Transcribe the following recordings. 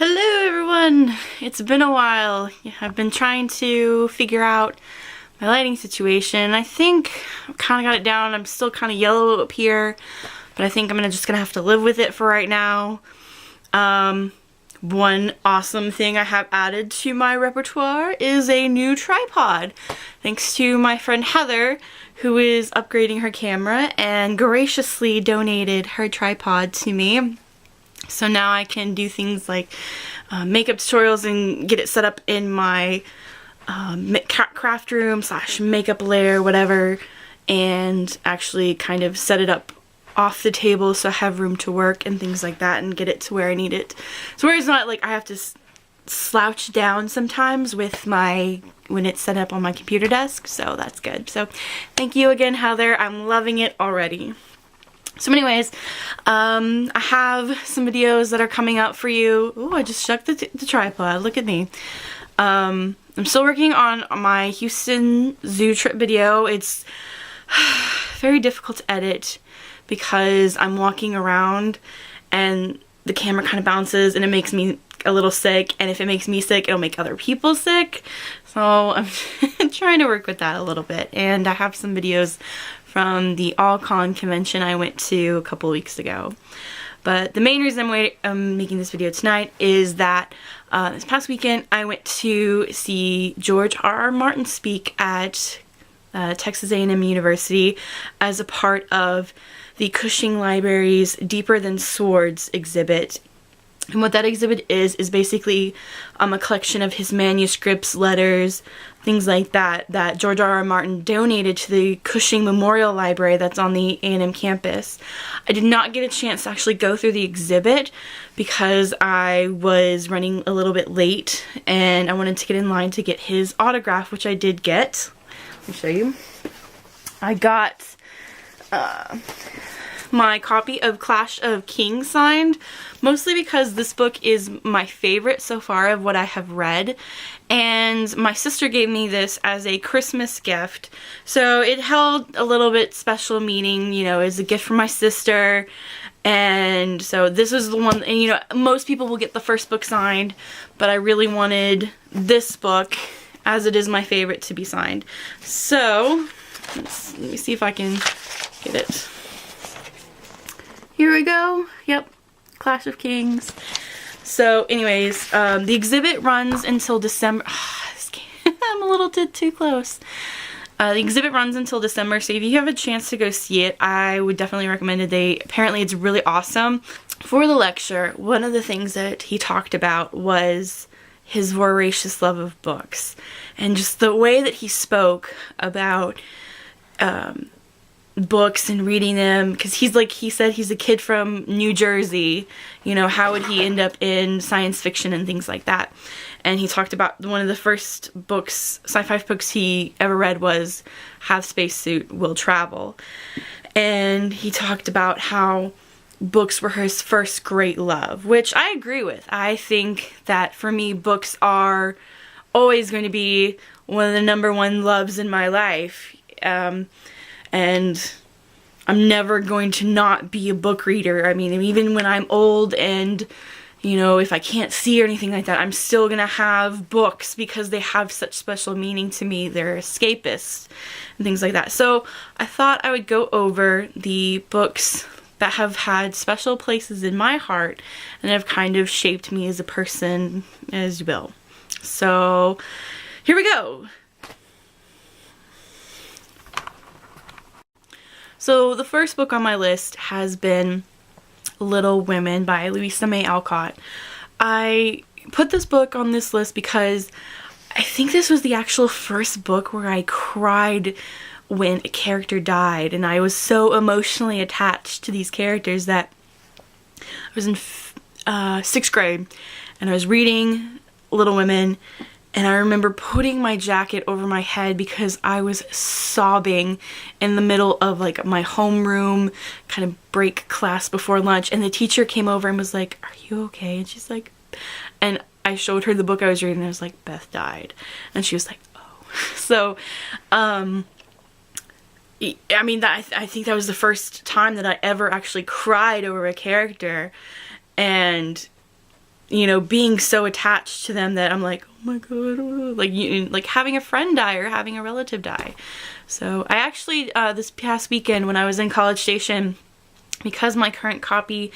Hello everyone! It's been a while. I've been trying to figure out my lighting situation. I think I've kind of got it down. I'm still kind of yellow up here, but I think I'm just gonna have to live with it for right now. One awesome thing I have added to my repertoire is a new tripod. Thanks to my friend Heather, who is upgrading her camera and graciously donated her tripod to me. So now I can do things like makeup tutorials and get it set up in my craft room / makeup lair, whatever, and actually kind of set it up off the table so I have room to work and things like that and get it to where I need it. So where it's not like I have to slouch down sometimes with when it's set up on my computer desk, so that's good. So thank you again, Heather. I'm loving it already. So anyways, I have some videos that are coming out for you. Ooh, I just shook the tripod. Look at me. I'm still working on my Houston zoo trip video. It's very difficult to edit because I'm walking around and the camera kind of bounces and it makes me a little sick, and if it makes me sick, it'll make other people sick. So I'm trying to work with that a little bit, and I have some videos from the AllCon convention I went to a couple weeks ago. But the main reason I'm making this video tonight is that this past weekend I went to see George R.R. Martin speak at Texas A&M University as a part of the Cushing Library's Deeper Than Swords exhibit. And what that exhibit is basically a collection of his manuscripts, letters, things like that George R.R. Martin donated to the Cushing Memorial Library that's on the A&M campus. I did not get a chance to actually go through the exhibit because I was running a little bit late and I wanted to get in line to get his autograph, which I did get. Let me show you. I got my copy of Clash of Kings signed, mostly because this book is my favorite so far of what I have read, and my sister gave me this as a Christmas gift, so it held a little bit special meaning, you know, as a gift from my sister. And so this is the one, and you know, most people will get the first book signed, but I really wanted this book, as it is my favorite, to be signed. So let me see if I can get it. Here we go. Yep, Clash of Kings. So anyways, the exhibit runs until December. I'm a little too close. The exhibit runs until December, so if you have a chance to go see it, I would definitely recommend it. Apparently it's really awesome. For the lecture, one of the things that he talked about was his voracious love of books, and just the way that he spoke about books and reading them, because he said he's a kid from New Jersey, you know, how would he end up in science fiction and things like that. And he talked about one of the first books, sci-fi books he ever read was Have Spacesuit, Will Travel. And he talked about how books were his first great love, which I agree with. I think that for me, books are always going to be one of the #1 loves in my life. And I'm never going to not be a book reader. I mean, even when I'm old and, you know, if I can't see or anything like that, I'm still going to have books because they have such special meaning to me. They're escapists and things like that. So I thought I would go over the books that have had special places in my heart and have kind of shaped me as a person, as well. So here we go. So the first book on my list has been Little Women by Louisa May Alcott. I put this book on this list because I think this was the actual first book where I cried when a character died, and I was so emotionally attached to these characters that I was in 6th grade and I was reading Little Women, and I remember putting my jacket over my head because I was sobbing in the middle of like my homeroom kind of break class before lunch, and the teacher came over and was like, "Are you okay?" And she's like, and I showed her the book I was reading and I was like, "Beth died." And she was like, "Oh." So, I mean, I think that was the first time that I ever actually cried over a character, and you know, being so attached to them that I'm like, oh my god, like like having a friend die or having a relative die. So I actually, this past weekend when I was in College Station, because my current copy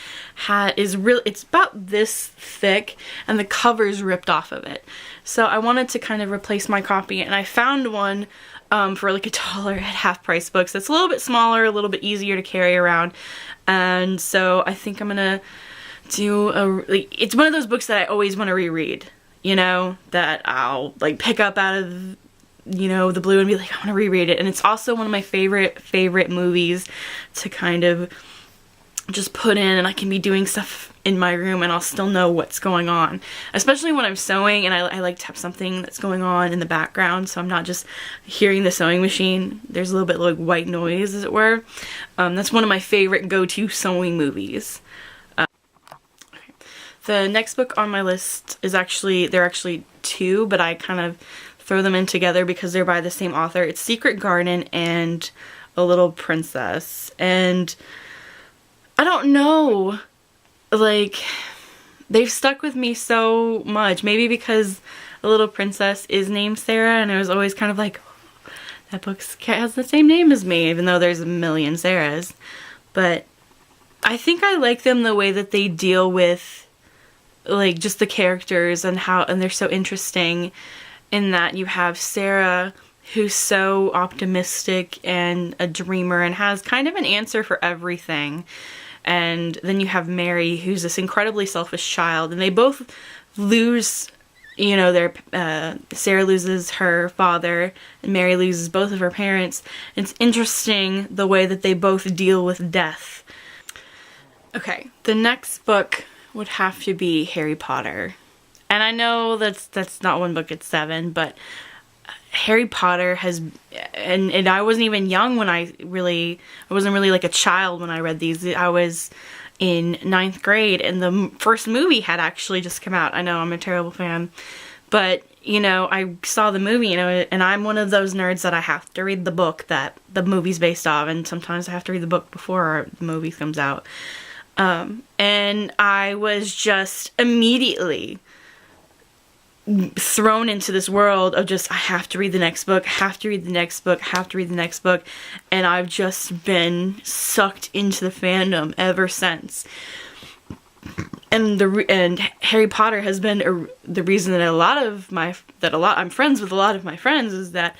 it's about this thick and the cover's ripped off of it. So I wanted to kind of replace my copy, and I found one for like $1 at Half Price Books that's a little bit smaller, a little bit easier to carry around. And so I think I'm gonna do it's one of those books that I always want to reread, you know, that I'll like pick up out of, you know, the blue and be like, I want to reread it. And it's also one of my favorite movies to kind of just put in, and I can be doing stuff in my room and I'll still know what's going on, especially when I'm sewing, and I like to have something that's going on in the background so I'm not just hearing the sewing machine. There's a little bit like white noise, as it were. That's one of my favorite go-to sewing movies. Okay. The next book on my list is they're actually two, but I kind of throw them in together because they're by the same author. It's Secret Garden and A Little Princess, and I don't know, like, they've stuck with me so much. Maybe because A Little Princess is named Sarah, and I was always kind of like, oh, that book has the same name as me, even though there's a million Sarahs. But I think I like them the way that they deal with, like, just the characters and they're so interesting, in that you have Sarah, who's so optimistic and a dreamer and has kind of an answer for everything. And then you have Mary, who's this incredibly selfish child, and they both lose, you know, Sarah loses her father and Mary loses both of her parents. It's interesting the way that they both deal with death. Okay, the next book would have to be Harry Potter. And I know that's not one book, it's 7, but Harry Potter has, and I wasn't even young when I wasn't really like a child when I read these. I was in 9th grade and the first movie had actually just come out. I know, I'm a terrible fan, but you know, I saw the movie, you know, and I'm one of those nerds that I have to read the book that the movie's based off, and sometimes I have to read the book before the movie comes out. And I was just immediately thrown into this world of just, I have to read the next book, have to read the next book, have to read the next book, and I've just been sucked into the fandom ever since. And Harry Potter has been the reason that I'm friends with a lot of my friends, is that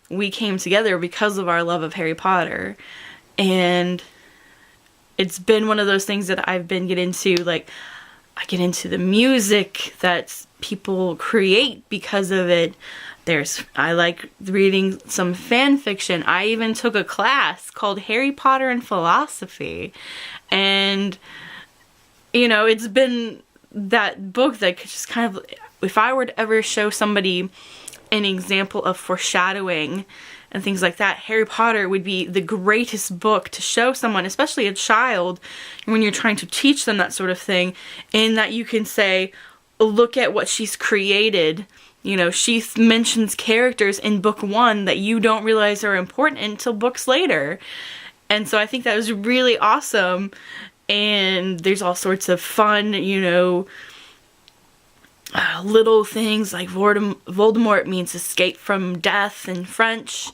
we came together because of our love of Harry Potter. And it's been one of those things that I've been getting into, like, I get into the music that people create because of it. I like reading some fan fiction. I even took a class called Harry Potter and Philosophy. And, you know, it's been that book that could just kind of, if I were to ever show somebody an example of foreshadowing and things like that, Harry Potter would be the greatest book to show someone, especially a child, when you're trying to teach them that sort of thing, in that you can say, look at what she's created. You know, she mentions characters in book 1 that you don't realize are important until books later. And so I think that was really awesome. And there's all sorts of fun, you know, little things like Voldemort means escape from death in French.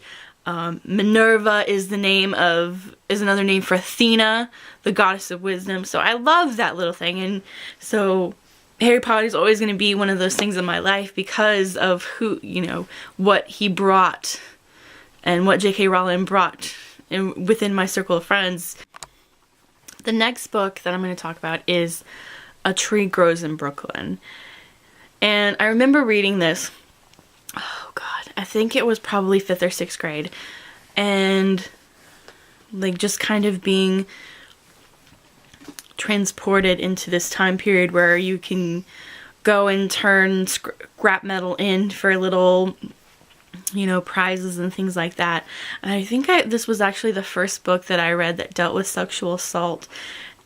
Minerva is another name for Athena, the goddess of wisdom. So I love that little thing. And so Harry Potter is always going to be one of those things in my life because of what he brought and what J.K. Rowling brought within my circle of friends. The next book that I'm going to talk about is A Tree Grows in Brooklyn. And I remember reading this, oh god, I think it was probably 5th or 6th grade, and like just kind of being transported into this time period where you can go and turn scrap metal in for little, you know, prizes and things like that. And I think this was actually the first book that I read that dealt with sexual assault,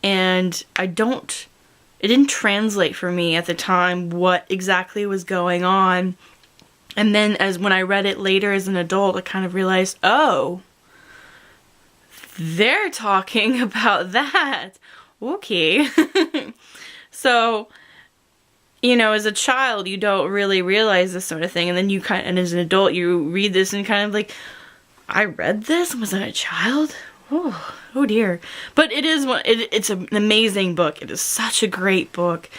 and it didn't translate for me at the time what exactly was going on. And then when I read it later as an adult, I kind of realized, oh, they're talking about that. Okay. So you know, as a child, you don't really realize this sort of thing, and then and as an adult, you read this and kind of like, I read this? Was I a child? Oh dear. But it is it's an amazing book. It is such a great book.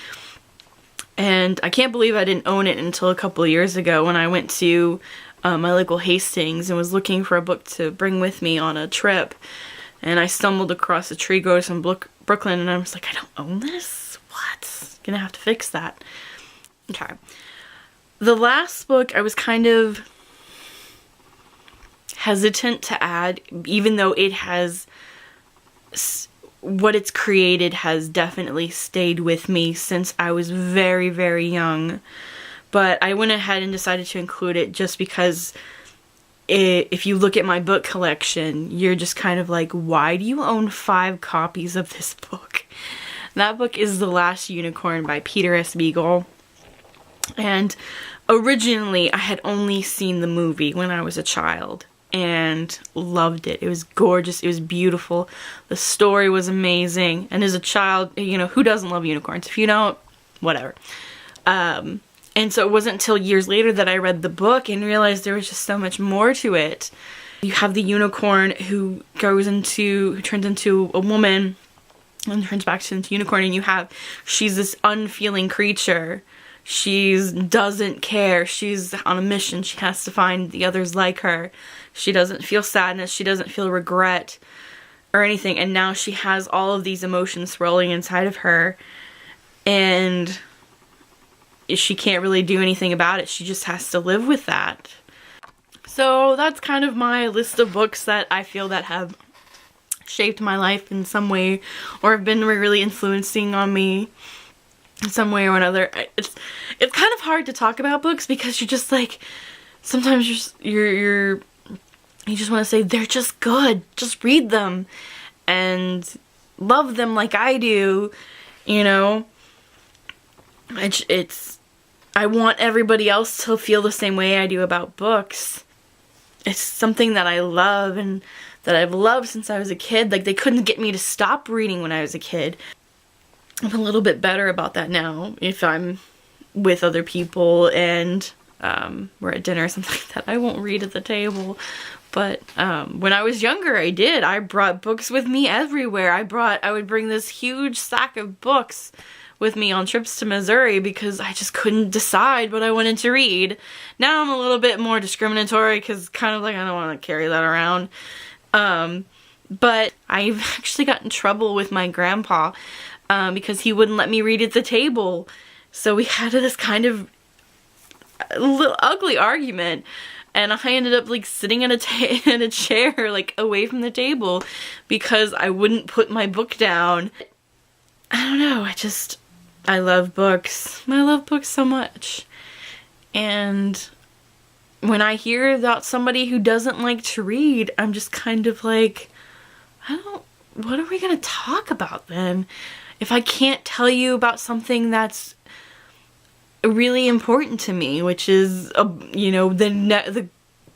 And I can't believe I didn't own it until a couple of years ago when I went to my local Hastings and was looking for a book to bring with me on a trip. And I stumbled across a Tree Growers in Brooklyn, and I was like, I don't own this? What? Gonna have to fix that. Okay. The last book I was kind of hesitant to add, even though it has, what it's created has definitely stayed with me since I was very, very young. But I went ahead and decided to include it just because if you look at my book collection, you're just kind of like, why do you own 5 copies of this book? That book is The Last Unicorn by Peter S. Beagle. And originally I had only seen the movie when I was a child and loved it. It was gorgeous. It was beautiful. The story was amazing. And as a child, you know, who doesn't love unicorns? If you don't, whatever. And so it wasn't until years later that I read the book and realized there was just so much more to it. You have the unicorn who turns into a woman and turns back into a unicorn, and she's this unfeeling creature. She doesn't care. She's on a mission. She has to find the others like her. She doesn't feel sadness. She doesn't feel regret or anything. And now she has all of these emotions swirling inside of her. And she can't really do anything about it. She just has to live with that. So that's kind of my list of books that I feel that have shaped my life in some way or have been really influencing on me in some way or another. It's kind of hard to talk about books because you're just like, sometimes you just want to say they're just good. Just read them and love them like I do, you know. I want everybody else to feel the same way I do about books. It's something that I love and that I've loved since I was a kid. Like, they couldn't get me to stop reading when I was a kid. I'm a little bit better about that now. If I'm with other people and we're at dinner or something like that, I won't read at the table. But when I was younger, I did. I brought books with me everywhere. I would bring this huge sack of books with me on trips to Missouri because I just couldn't decide what I wanted to read. Now I'm a little bit more discriminatory because kind of like I don't want to carry that around. But I've actually got in trouble with my grandpa because he wouldn't let me read at the table. So we had this kind of little ugly argument. And I ended up like sitting in a chair like away from the table because I wouldn't put my book down. I don't know, I love books. I love books so much. And when I hear about somebody who doesn't like to read, I'm just kind of like, what are we gonna talk about then? If I can't tell you about something that's really important to me, which is, you know, the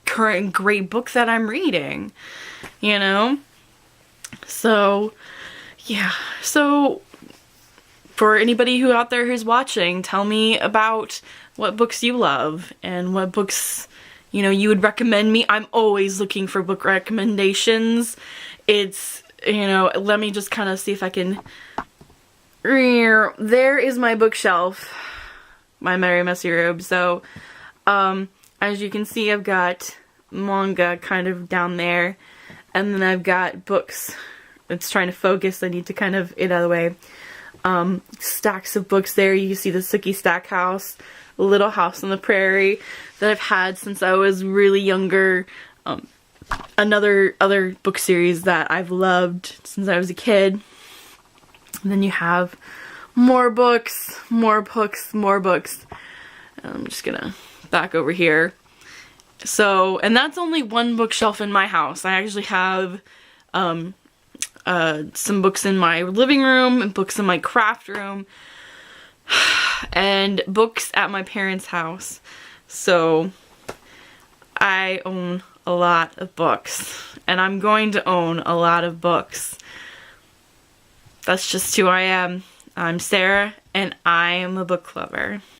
current great book that I'm reading, you know? So, yeah. So, for anybody who out there who's watching, tell me about what books you love and what books, you know, you would recommend me. I'm always looking for book recommendations. It's, you know, let me just kind of see if I can. There is my bookshelf, my Merry Messy Robe. So, as you can see, I've got manga kind of down there, and then I've got books. It's trying to focus. I need to kind of get out of the way. Stacks of books there. You can see the Sookie Stackhouse, Little House on the Prairie that I've had since I was really younger. Other book series that I've loved since I was a kid. And then you have more books, more books, more books. I'm just gonna back over here. So, and that's only one bookshelf in my house. I actually have some books in my living room and books in my craft room and books at my parents' house. So I own a lot of books and I'm going to own a lot of books. That's just who I am. I'm Sarah and I am a book lover.